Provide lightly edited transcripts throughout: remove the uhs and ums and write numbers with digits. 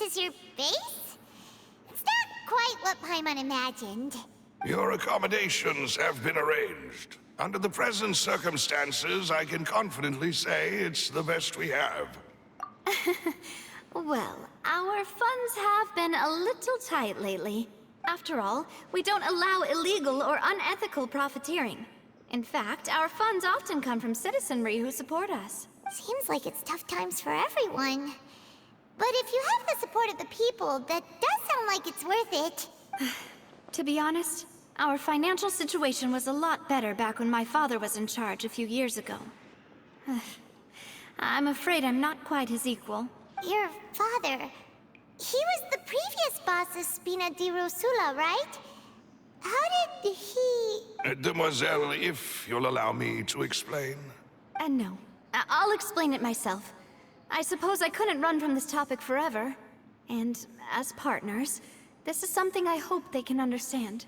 is your base? It's not quite what Paimon imagined. Your accommodations have been arranged. Under the present circumstances, I can confidently say it's the best we have. Well, our funds have been a little tight lately. After all, we don't allow illegal or unethical profiteering. In fact, our funds often come from citizenry who support us. Seems like it's tough times for everyone. But if you have the support of the people, that does sound like it's worth it. To be honest, our financial situation was a lot better back when my father was in charge a few years ago. I'm afraid I'm not quite his equal. Your father... he was the previous boss of Spina di Rosula, right? How did he... Demoiselle, if you'll allow me to explain. No. I'll explain it myself. I suppose I couldn't run from this topic forever. And as partners, this is something I hope they can understand.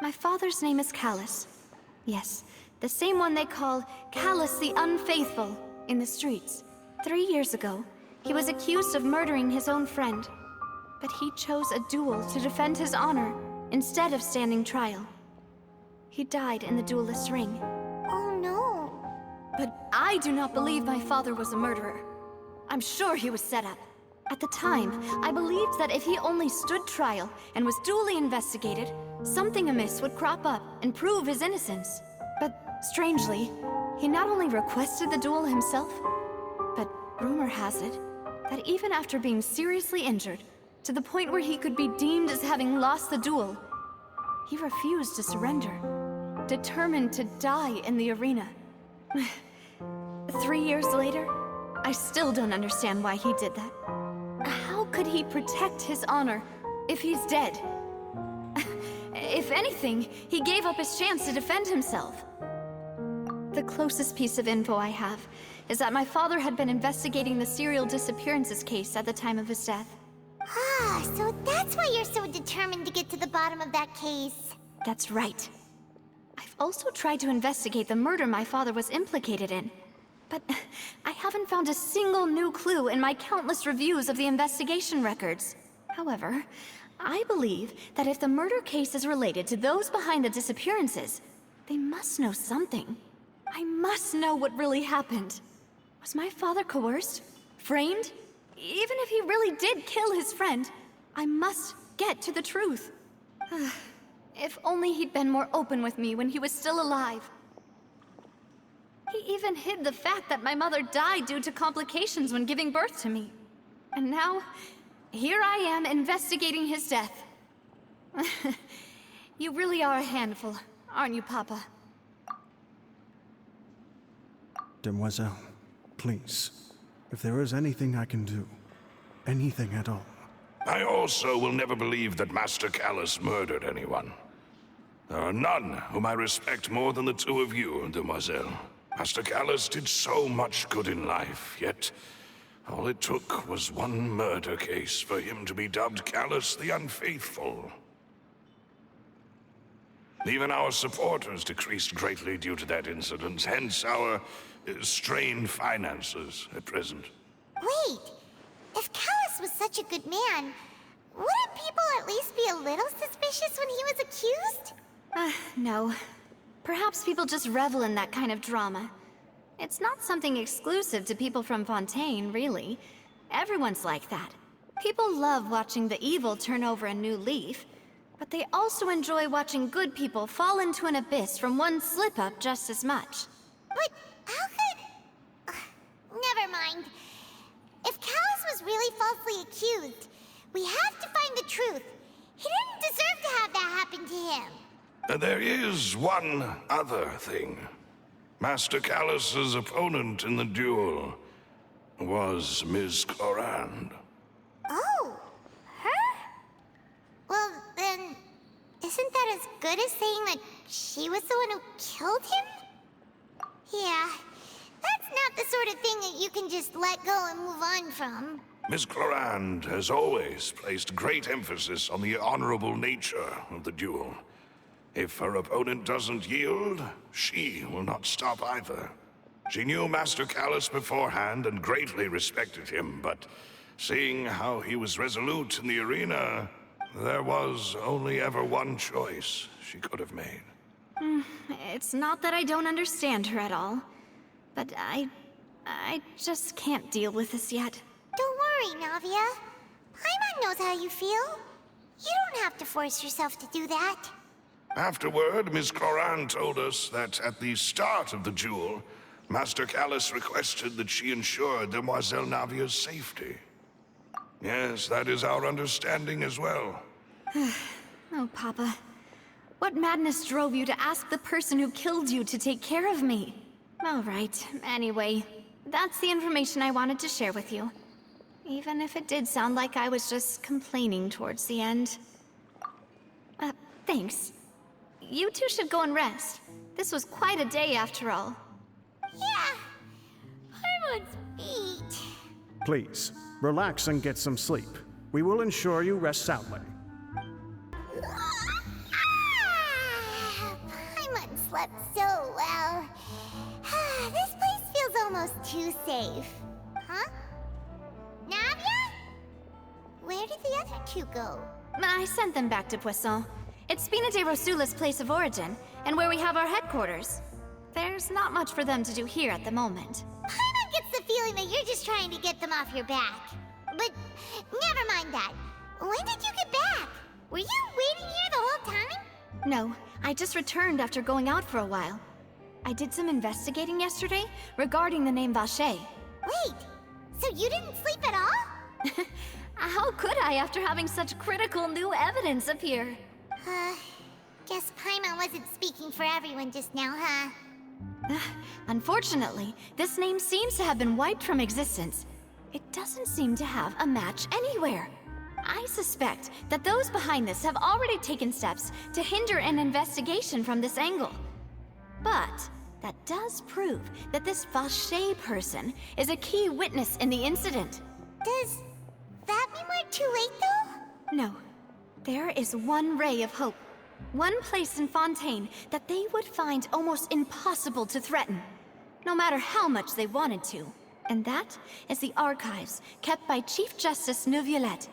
My father's name is Callus. Yes, the same one they call Callus the Unfaithful in the streets. 3 years ago, he was accused of murdering his own friend. But he chose a duel to defend his honor instead of standing trial. He died in the duelist's ring. Oh no. But I do not believe my father was a murderer. I'm sure he was set up. At the time, I believed that if he only stood trial and was duly investigated, something amiss would crop up and prove his innocence. But strangely, he not only requested the duel himself, but rumor has it that even after being seriously injured, to the point where he could be deemed as having lost the duel, he refused to surrender, determined to die in the arena. 3 years later, I still don't understand why he did that. How could he protect his honor if he's dead? If anything, he gave up his chance to defend himself. The closest piece of info I have is that my father had been investigating the serial disappearances case at the time of his death. Ah, so that's why you're so determined to get to the bottom of that case. That's right. I've also tried to investigate the murder my father was implicated in. But I haven't found a single new clue in my countless reviews of the investigation records. However, I believe that if the murder case is related to those behind the disappearances, they must know something. I must know what really happened. Was my father coerced? Framed? Even if he really did kill his friend, I must get to the truth. If only he'd been more open with me when he was still alive. He even hid the fact that my mother died due to complications when giving birth to me. And now, here I am investigating his death. You really are a handful, aren't you, Papa? Demoiselle, please, if there is anything I can do, anything at all. I also will never believe that Master Callus murdered anyone. There are none whom I respect more than the two of you, Demoiselle. Master Callus did so much good in life, yet all it took was one murder case for him to be dubbed Callus the Unfaithful. Even our supporters decreased greatly due to that incident, hence our strained finances at present. Wait, if Callus was such a good man, wouldn't people at least be a little suspicious when he was accused? No. Perhaps people just revel in that kind of drama. It's not something exclusive to people from Fontaine, really. Everyone's like that. People love watching the evil turn over a new leaf, but they also enjoy watching good people fall into an abyss from one slip-up just as much. But how could... never mind. If Callus was really falsely accused, we have to find the truth. He didn't deserve to have that happen to him. There is one other thing. Master Callus's opponent in the duel was Ms. Clorand. Oh, her? Well, then, isn't that as good as saying that she was the one who killed him? Yeah, that's not the sort of thing that you can just let go and move on from. Ms. Clorand has always placed great emphasis on the honorable nature of the duel. If her opponent doesn't yield, she will not stop either. She knew Master Callus beforehand and greatly respected him, but Seeing how he was resolute in the arena, there was only ever one choice she could have made. It's not that I don't understand her at all, but I just can't deal with this yet. Don't worry, Navia. Paimon knows how you feel. You don't have to force yourself to do that. Afterward, Ms. Cloran told us that at the start of the duel, Master Callus requested that she ensure Demoiselle Navia's safety. Yes, that is our understanding as well. Oh, Papa. What madness drove you to ask the person who killed you to take care of me? All right, anyway, that's the information I wanted to share with you. Even if it did sound like I was just complaining towards the end. Thanks. You two should go and rest. This was quite a day after all. Yeah. Paimon's beat. Please, relax and get some sleep. We will ensure you rest soundly. Paimon slept so well. This place feels almost too safe. Huh? Navia? Where did the other two go? I sent them back to Poisson. It's Spina de Rosula's place of origin, and where we have our headquarters. There's not much for them to do here at the moment. Paimon gets the feeling that you're just trying to get them off your back. But never mind that. When did you get back? Were you waiting here the whole time? No, I just returned after going out for a while. I did some investigating yesterday regarding the name Vacher. Wait, so you didn't sleep at all? How could I after having such critical new evidence appear? Guess Paimon wasn't speaking for everyone just now, huh? Unfortunately, this name seems to have been wiped from existence. It doesn't seem to have a match anywhere. I suspect that those behind this have already taken steps to hinder an investigation from this angle. But that does prove that this Vacher person is a key witness in the incident. Does that mean we're too late, though? No. There is one ray of hope. One place in Fontaine that they would find almost impossible to threaten, no matter how much they wanted to. And that is the archives kept by Chief Justice Neuvillette.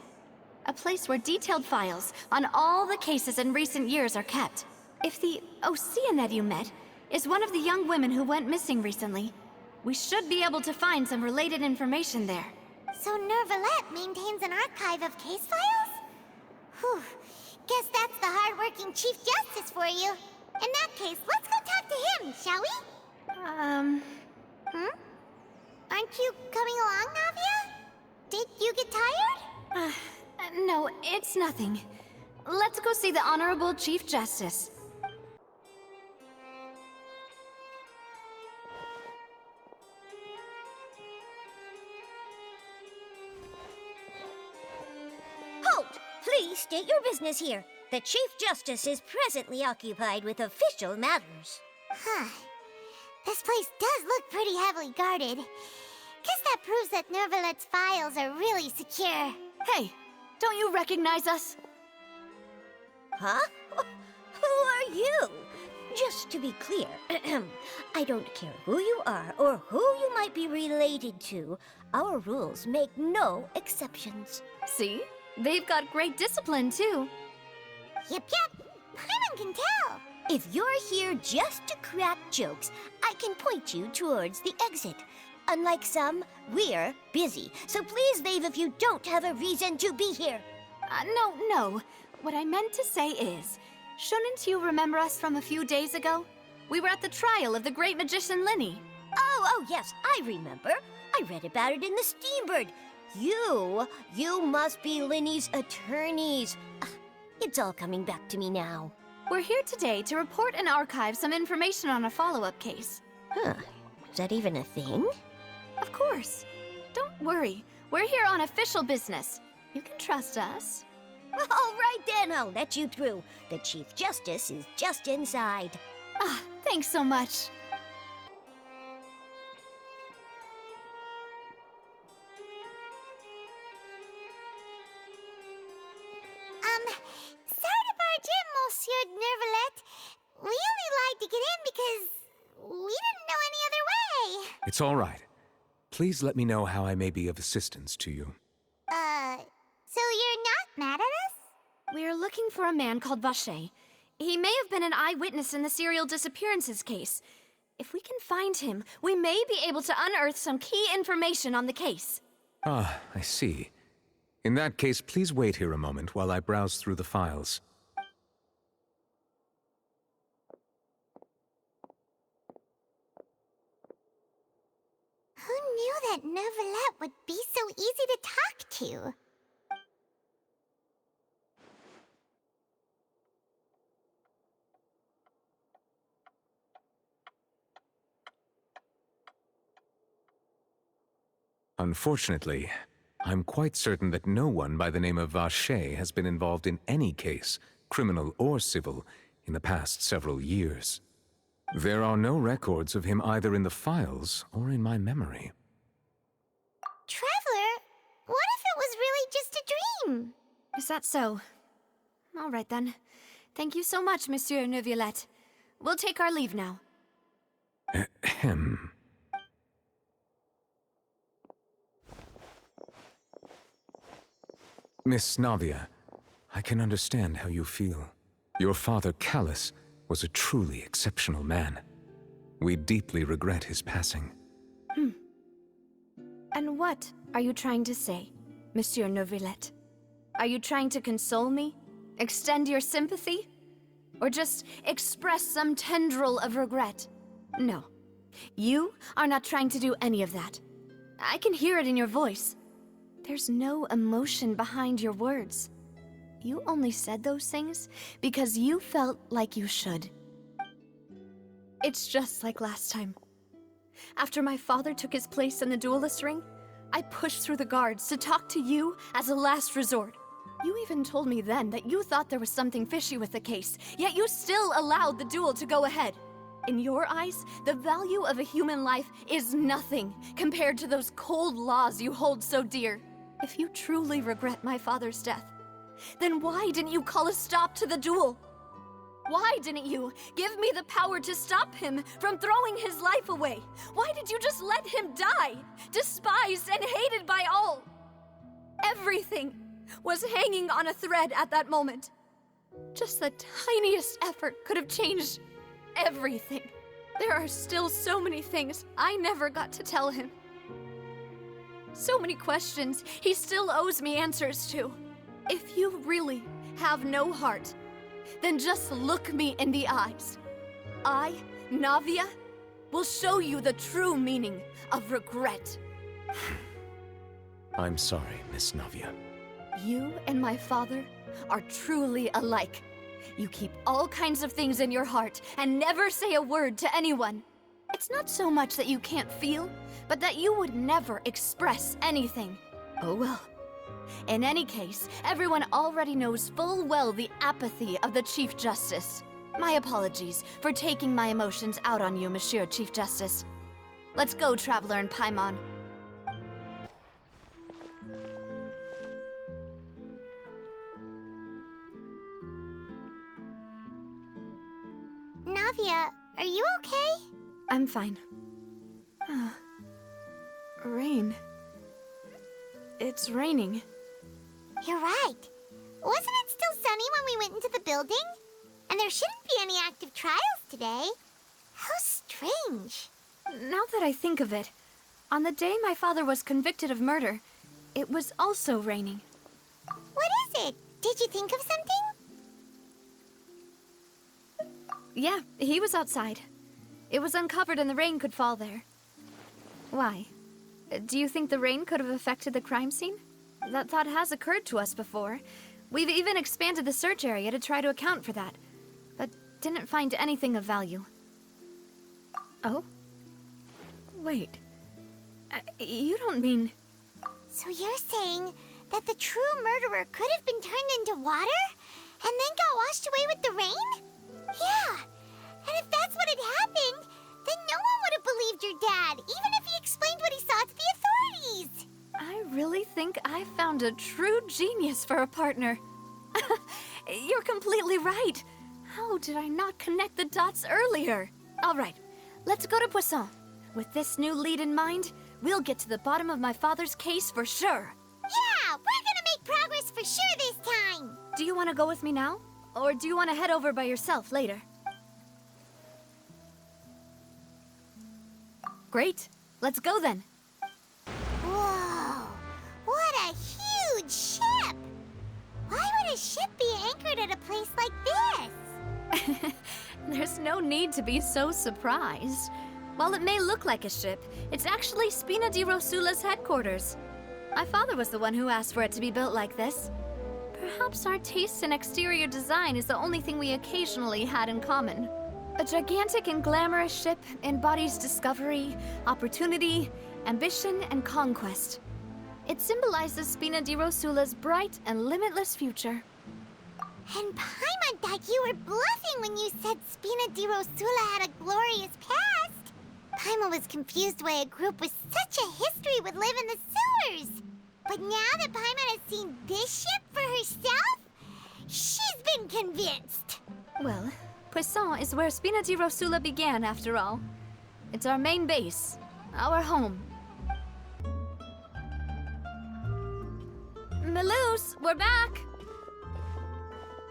A place where detailed files on all the cases in recent years are kept. If the Oceanette you met is one of the young women who went missing recently, we should be able to find some related information there. So Neuvillette maintains an archive of case files? Whew. Guess that's the hard-working Chief Justice for you. In that case, let's go talk to him, shall we? Aren't you coming along, Navia? Did you get tired? No, it's nothing. Let's go see the Honorable Chief Justice. Halt! Please state your business here. The Chief Justice is presently occupied with official matters. This place does look pretty heavily guarded. Guess that proves that Neuvillette's files are really secure. Hey, don't you recognize us? Huh? Who are you? Just to be clear, I don't care who you are or who you might be related to. Our rules make no exceptions. See? They've got great discipline, too. Yep. Paimon can tell. If you're here just to crack jokes, I can point you towards the exit. Unlike some, we're busy, so please leave if you don't have a reason to be here. No. What I meant to say is, shouldn't you remember us from a few days ago? We were at the trial of the great magician Linny. Oh, yes, I remember. I read about it in the Steambird. You must be Linny's attorneys. It's all coming back to me now. We're here today to report and archive some information on a follow-up case. Is that even a thing? Of course. Don't worry. We're here on official business. You can trust us. All right then, I'll let you through. The Chief Justice is just inside. Thanks so much. Sorry to barge in, Monsieur Neuvillette. We only lied to get in because we didn't know any other way. It's all right. Please let me know how I may be of assistance to you. We're looking for a man called Vacher. He may have been an eyewitness in the serial disappearances case. If we can find him, we may be able to unearth some key information on the case. Ah, I see. In that case, please wait here a moment while I browse through the files. Who knew that Neuvillette would be so easy to talk to? Unfortunately, I'm quite certain that no one by the name of Vacher has been involved in any case, criminal or civil, in the past several years. There are no records of him either in the files or in my memory. Traveler, what if it was really just a dream? Is that so? All right then. Thank you so much, Monsieur Neuvillette. We'll take our leave now. Ahem. Miss Navia, I can understand how you feel. Your father, Callus, was a truly exceptional man. We deeply regret his passing. And what are you trying to say, Monsieur Neuvillette? Are you trying to console me? Extend your sympathy? Or just express some tendril of regret? No. You are not trying to do any of that. I can hear it in your voice. There's no emotion behind your words. You only said those things because you felt like you should. It's just like last time. After my father took his place in the duelist ring, I pushed through the guards to talk to you as a last resort. You even told me then that you thought there was something fishy with the case, yet you still allowed the duel to go ahead. In your eyes, the value of a human life is nothing compared to those cold laws you hold so dear. If you truly regret my father's death, then why didn't you call a stop to the duel? Why didn't you give me the power to stop him from throwing his life away? Why did you just let him die, despised and hated by all? Everything was hanging on a thread at that moment. Just the tiniest effort could have changed everything. There are still so many things I never got to tell him. So many questions he still owes me answers to. If you really have no heart, then just look me in the eyes. I, Navia, will show you the true meaning of regret. I'm sorry, Miss Navia. You and my father are truly alike. You keep all kinds of things in your heart and never say a word to anyone. It's not so much that you can't feel, but that you would never express anything. Oh well. In any case, everyone already knows full well the apathy of the Chief Justice. My apologies for taking my emotions out on you, Monsieur Chief Justice. Let's go, Traveler and Paimon. Navia, are you okay? I'm fine. Rain. It's raining. You're right. Wasn't it still sunny when we went into the building? And there shouldn't be any active trials today. How strange. Now that I think of it, on the day my father was convicted of murder, it was also raining. What is it? Did you think of something? Yeah, he was outside. It was uncovered and the rain could fall there. Why? Do you think the rain could have affected the crime scene? That thought has occurred to us before. We've even expanded the search area to try to account for that, but didn't find anything of value. Oh? Wait. You don't mean... So you're saying that the true murderer could have been turned into water and then got washed away with the rain? Yeah. And if that's what had happened, then no one would have believed your dad, even if he explained what he saw to the authorities. I really think I found a true genius for a partner. You're completely right. How did I not connect the dots earlier? All right, let's go to Poisson. With this new lead in mind, we'll get to the bottom of my father's case for sure. Yeah, we're gonna make progress for sure this time. do you want to go with me now? Or do you want to head over by yourself later? Great. Let's go then. Whoa! What a huge ship! Why would a ship be anchored at a place like this? There's no need to be so surprised. While it may look like a ship, it's actually Spina di Rosula's headquarters. My father was the one who asked for it to be built like this. Perhaps our taste in exterior design is the only thing we occasionally had in common. A gigantic and glamorous ship embodies discovery, opportunity, ambition, and conquest. It symbolizes Spina di Rosula's bright and limitless future. And Paimon thought you were bluffing when you said Spina di Rosula had a glorious past. Paimon was confused why a group with such a history would live in the sewers. But now that Paimon has seen this ship for herself, she's been convinced. Well, Poisson is where Spina di Rosula began, after all. It's our main base, our home. Melus, we're back!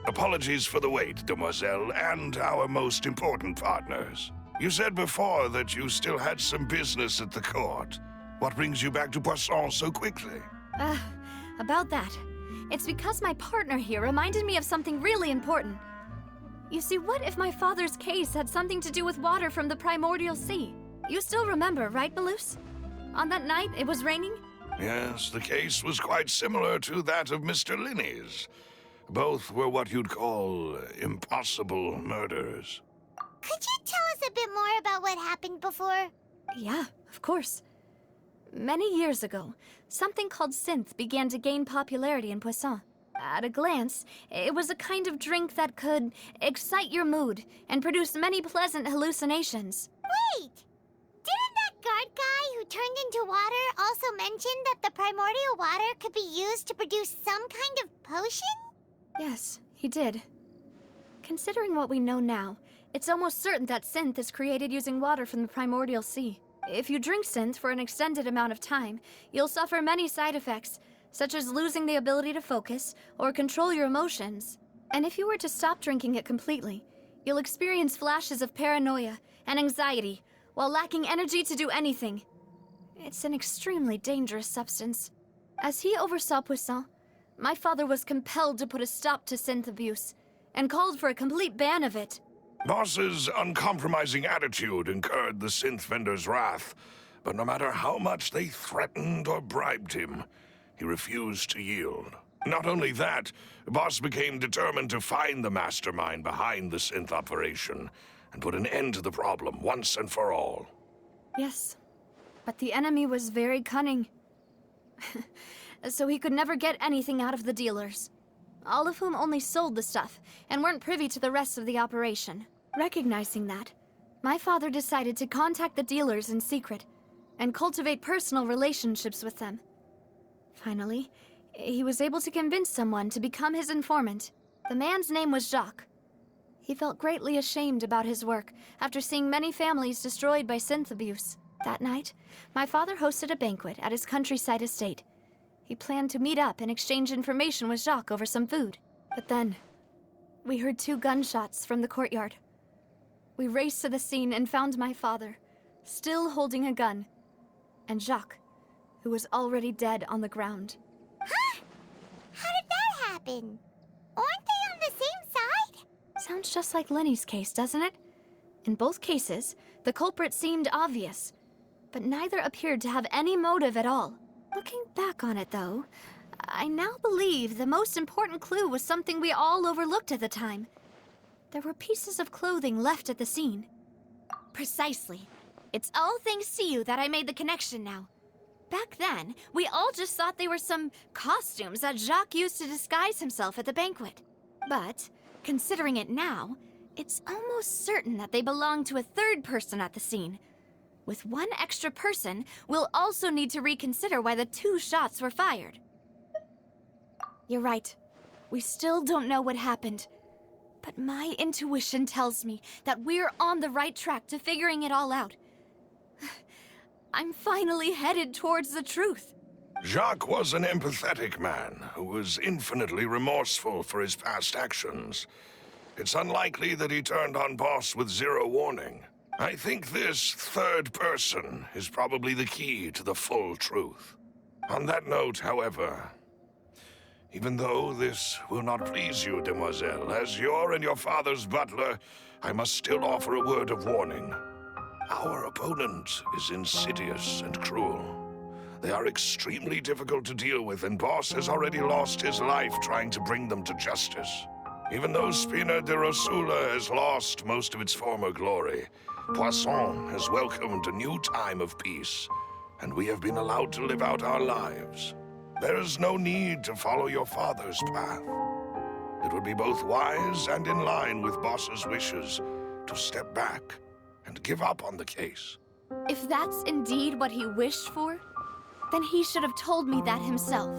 Apologies for the wait, demoiselle, and our most important partners. You said before that you still had some business at the court. What brings you back to Poisson so quickly? About that. It's because my partner here reminded me of something really important. You see, what if my father's case had something to do with water from the primordial sea? You still remember, right, Melus? On that night, it was raining? Yes, the case was quite similar to that of Mr. Linney's. Both were what you'd call impossible murders. Could you tell us a bit more about what happened before? Yeah, of course. Many years ago, something called synth began to gain popularity in Poisson. At a glance, it was a kind of drink that could excite your mood and produce many pleasant hallucinations. Wait! Didn't that guard guy who turned into water also mention that the primordial water could be used to produce some kind of potion? Yes, he did. Considering what we know now, it's almost certain that synth is created using water from the primordial sea. If you drink synth for an extended amount of time, you'll suffer many side effects, such as losing the ability to focus or control your emotions. And if you were to stop drinking it completely, you'll experience flashes of paranoia and anxiety while lacking energy to do anything. It's an extremely dangerous substance. As he oversaw Poisson, my father was compelled to put a stop to synth abuse and called for a complete ban of it. Boss's uncompromising attitude incurred the synth vendor's wrath, but no matter how much they threatened or bribed him, he refused to yield. Not only that, Boss became determined to find the mastermind behind the synth operation and put an end to the problem once and for all. Yes, but the enemy was very cunning. So he could never get anything out of the dealers, all of whom only sold the stuff and weren't privy to the rest of the operation. Recognizing that, my father decided to contact the dealers in secret and cultivate personal relationships with them. Finally, he was able to convince someone to become his informant. The man's name was Jacques. He felt greatly ashamed about his work after seeing many families destroyed by synth abuse. That night, my father hosted a banquet at his countryside estate. He planned to meet up and exchange information with Jacques over some food. But then, we heard 2 gunshots from the courtyard. We raced to the scene and found my father, still holding a gun, and Jacques, who was already dead on the ground. Huh? How did that happen? Aren't they on the same side? Sounds just like Lenny's case, doesn't it? In both cases, the culprit seemed obvious, but neither appeared to have any motive at all. Looking back on it, though, I now believe the most important clue was something we all overlooked at the time. There were pieces of clothing left at the scene. Precisely. It's all thanks to you that I made the connection now. Back then, we all just thought they were some costumes that Jacques used to disguise himself at the banquet. But, considering it now, it's almost certain that they belong to a third person at the scene. With one extra person, we'll also need to reconsider why the 2 shots were fired. You're right. We still don't know what happened. But my intuition tells me that we're on the right track to figuring it all out. I'm finally headed towards the truth. Jacques was an empathetic man who was infinitely remorseful for his past actions. It's unlikely that he turned on Boss with zero warning. I think this third person is probably the key to the full truth. On that note, however, even though this will not please you, demoiselle, as your and your father's butler, I must still offer a word of warning. Our opponent is insidious and cruel. They are extremely difficult to deal with, and Boss has already lost his life trying to bring them to justice. Even though Spina de Rosula has lost most of its former glory, Poisson has welcomed a new time of peace, and we have been allowed to live out our lives. There is no need to follow your father's path. It would be both wise and in line with Boss's wishes to step back and give up on the case. If that's indeed what he wished for, then he should have told me that himself.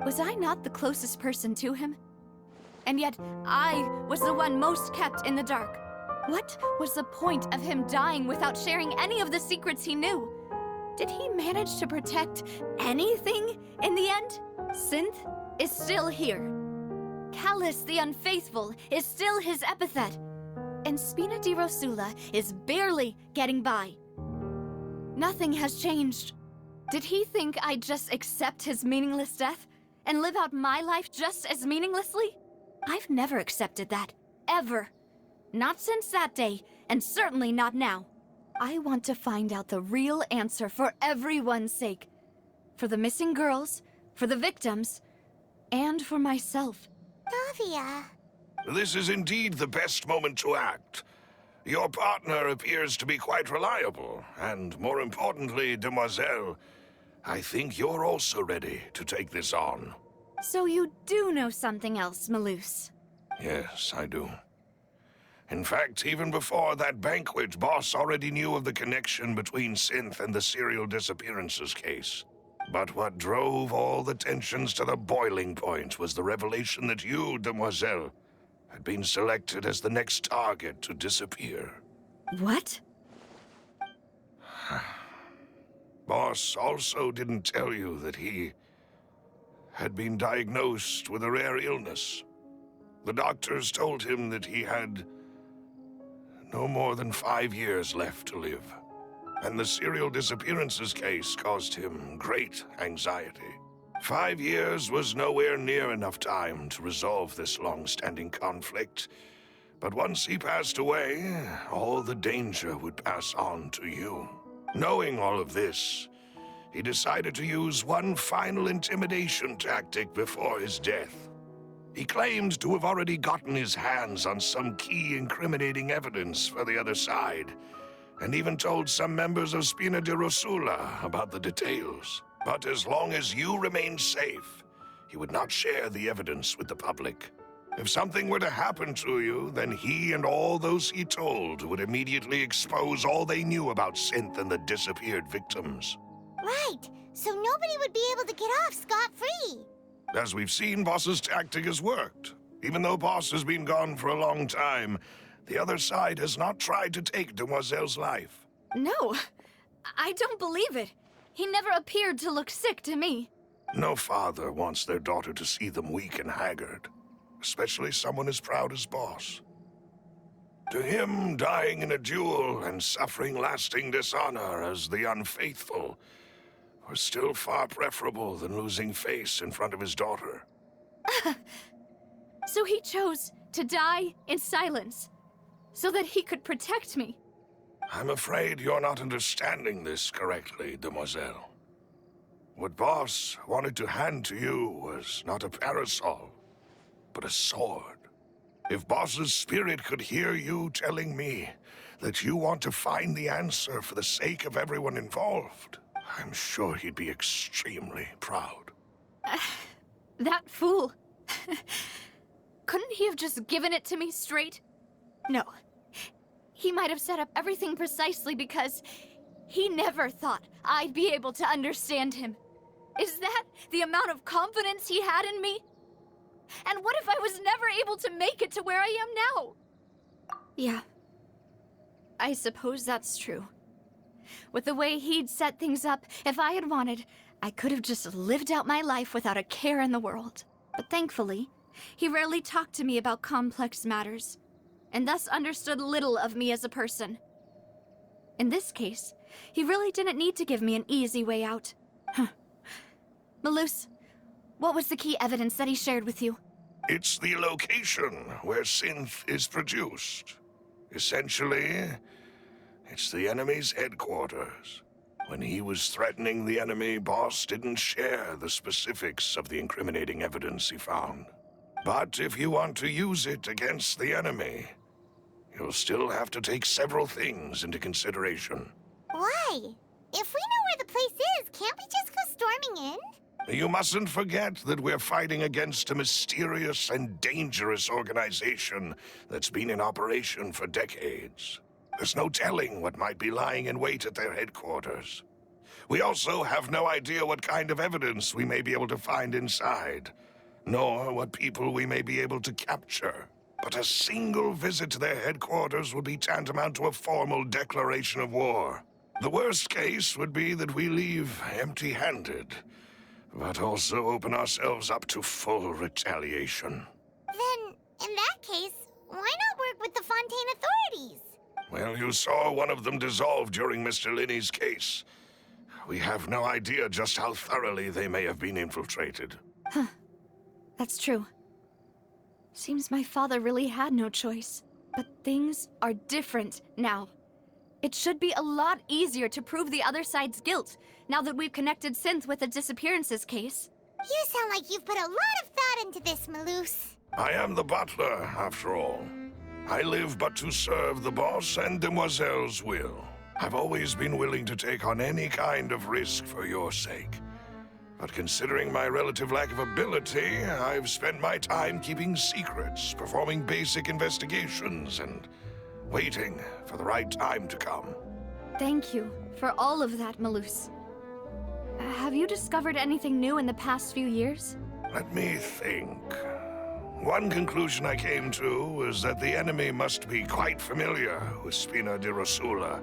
Was I not the closest person to him? And yet, I was the one most kept in the dark. What was the point of him dying without sharing any of the secrets he knew? Did he manage to protect anything in the end? Synth is still here. Callus the Unfaithful is still his epithet. And Spina di Rosula is barely getting by. Nothing has changed. Did he think I'd just accept his meaningless death and live out my life just as meaninglessly? I've never accepted that. Ever. Not since that day, and certainly not now. I want to find out the real answer for everyone's sake. For the missing girls, for the victims, and for myself. Navia. This is indeed the best moment to act. Your partner appears to be quite reliable, and more importantly, demoiselle, I think you're also ready to take this on. So you do know something else, Malus? Yes, I do. In fact, even before that banquet, Boss already knew of the connection between Synth and the serial disappearances case. But what drove all the tensions to the boiling point was the revelation that you, demoiselle, had been selected as the next target to disappear. What? Boss also didn't tell you that he had been diagnosed with a rare illness. The doctors told him that he had no more than 5 years left to live, and the serial disappearances case caused him great anxiety. 5 years was nowhere near enough time to resolve this long-standing conflict, but once he passed away, all the danger would pass on to you. Knowing all of this, he decided to use one final intimidation tactic before his death. He claimed to have already gotten his hands on some key incriminating evidence for the other side, and even told some members of Spina de Rosula about the details. But as long as you remained safe, he would not share the evidence with the public. If something were to happen to you, then he and all those he told would immediately expose all they knew about Synth and the disappeared victims. Right, so nobody would be able to get off scot-free. As we've seen, Boss's tactic has worked. Even though Boss has been gone for a long time, the other side has not tried to take Demoiselle's life. No, I don't believe it. He never appeared to look sick to me. No father wants their daughter to see them weak and haggard, especially someone as proud as Boss. To him, dying in a duel and suffering lasting dishonor as the Unfaithful were still far preferable than losing face in front of his daughter. So he chose to die in silence, so that he could protect me. I'm afraid you're not understanding this correctly, demoiselle. What Boss wanted to hand to you was not a parasol, but a sword. If Boss's spirit could hear you telling me that you want to find the answer for the sake of everyone involved, I'm sure he'd be extremely proud. That fool. Couldn't he have just given it to me straight? No. He might have set up everything precisely because he never thought I'd be able to understand him. Is that the amount of confidence he had in me? And what if I was never able to make it to where I am now? Yeah. I suppose that's true. With the way he'd set things up, if I had wanted, I could have just lived out my life without a care in the world. But thankfully, he rarely talked to me about complex matters, and thus understood little of me as a person. In this case, he really didn't need to give me an easy way out. Malus, what was the key evidence that he shared with you? It's the location where synth is produced. Essentially, it's the enemy's headquarters. When he was threatening the enemy, Boss didn't share the specifics of the incriminating evidence he found. But if you want to use it against the enemy, you'll still have to take several things into consideration. Why? If we know where the place is, can't we just go storming in? You mustn't forget that we're fighting against a mysterious and dangerous organization that's been in operation for decades. There's no telling what might be lying in wait at their headquarters. We also have no idea what kind of evidence we may be able to find inside, nor what people we may be able to capture. But a single visit to their headquarters would be tantamount to a formal declaration of war. The worst case would be that we leave empty-handed, but also open ourselves up to full retaliation. Then, in that case, why not work with the Fontaine authorities? Well, you saw one of them dissolve during Mr. Linney's case. We have no idea just how thoroughly they may have been infiltrated. That's true. Seems my father really had no choice. But things are different now. It should be a lot easier to prove the other side's guilt, now that we've connected Synth with the disappearances case. You sound like you've put a lot of thought into this, Malus. I am the butler, after all. I live but to serve the boss and Demoiselle's will. I've always been willing to take on any kind of risk for your sake. But considering my relative lack of ability, I've spent my time keeping secrets, performing basic investigations, and waiting for the right time to come. Thank you for all of that, Malus. Have you discovered anything new in the past few years? Let me think. One conclusion I came to was that the enemy must be quite familiar with Spina di Rosula,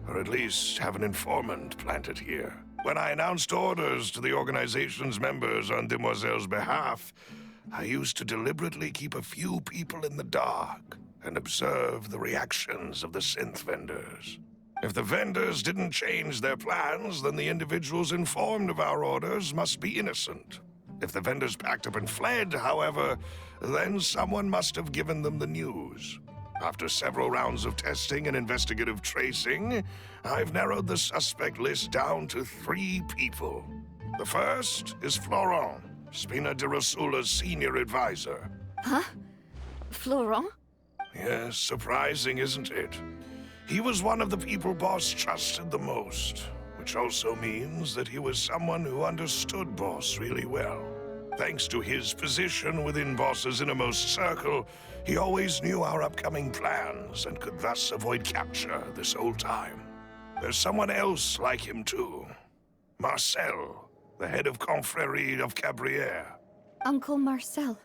or at least have an informant planted here. When I announced orders to the organization's members on Demoiselle's behalf, I used to deliberately keep a few people in the dark and observe the reactions of the synth vendors. If the vendors didn't change their plans, then the individuals informed of our orders must be innocent. If the vendors packed up and fled, however, then someone must have given them the news. After several rounds of testing and investigative tracing, I've narrowed the suspect list down to 3 people. The first is Florent, Spina di Rosula's senior advisor. Huh? Florent? Yes, surprising, isn't it? He was one of the people Boss trusted the most, which also means that he was someone who understood Boss really well. Thanks to his position within Boss's innermost circle, he always knew our upcoming plans and could thus avoid capture this whole time. There's someone else like him too. Marcel, the head of Confrérie of Cabrières. Uncle Marcel.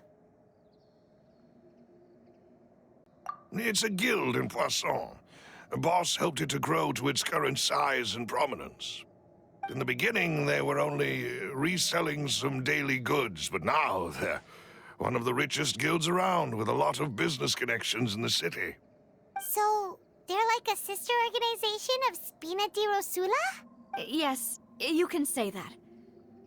It's a guild in Poisson. Boss helped it to grow to its current size and prominence. In the beginning, they were only reselling some daily goods, but now they're one of the richest guilds around, with a lot of business connections in the city. So, they're like a sister organization of Spina di Rosula? Yes, you can say that.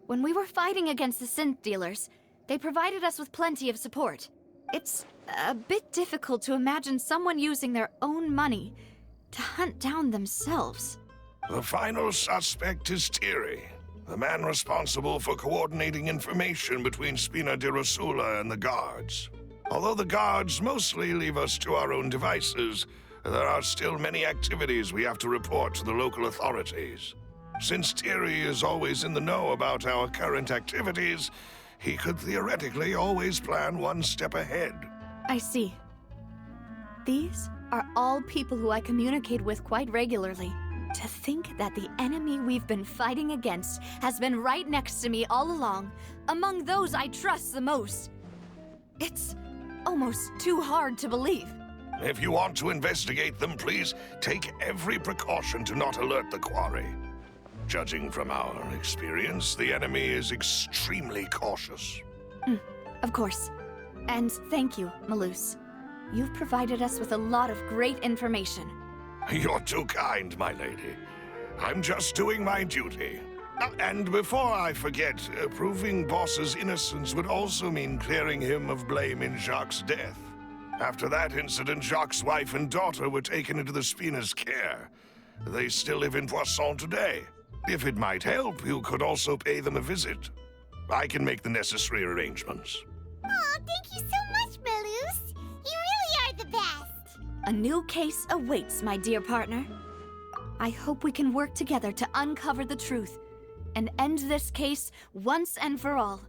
When we were fighting against the synth dealers, they provided us with plenty of support. It's a bit difficult to imagine someone using their own money to hunt down themselves. The final suspect is Thierry, the man responsible for coordinating information between Spina di Rosula and the guards. Although the guards mostly leave us to our own devices, there are still many activities we have to report to the local authorities. Since Thierry is always in the know about our current activities, he could theoretically always plan one step ahead. I see. These are all people who I communicate with quite regularly. To think that the enemy we've been fighting against has been right next to me all along, among those I trust the most. It's almost too hard to believe. If you want to investigate them, please take every precaution to not alert the quarry. Judging from our experience, the enemy is extremely cautious. Of course. And thank you, Malus. You've provided us with a lot of great information. You're too kind, my lady. I'm just doing my duty. And before I forget, proving Boss's innocence would also mean clearing him of blame in Jacques' death. After that incident, Jacques' wife and daughter were taken into the Spina's care. They still live in Poisson today. If it might help, you could also pay them a visit. I can make the necessary arrangements. Oh, thank you so much, Malus. You really are the best. A new case awaits, my dear partner. I hope we can work together to uncover the truth and end this case once and for all.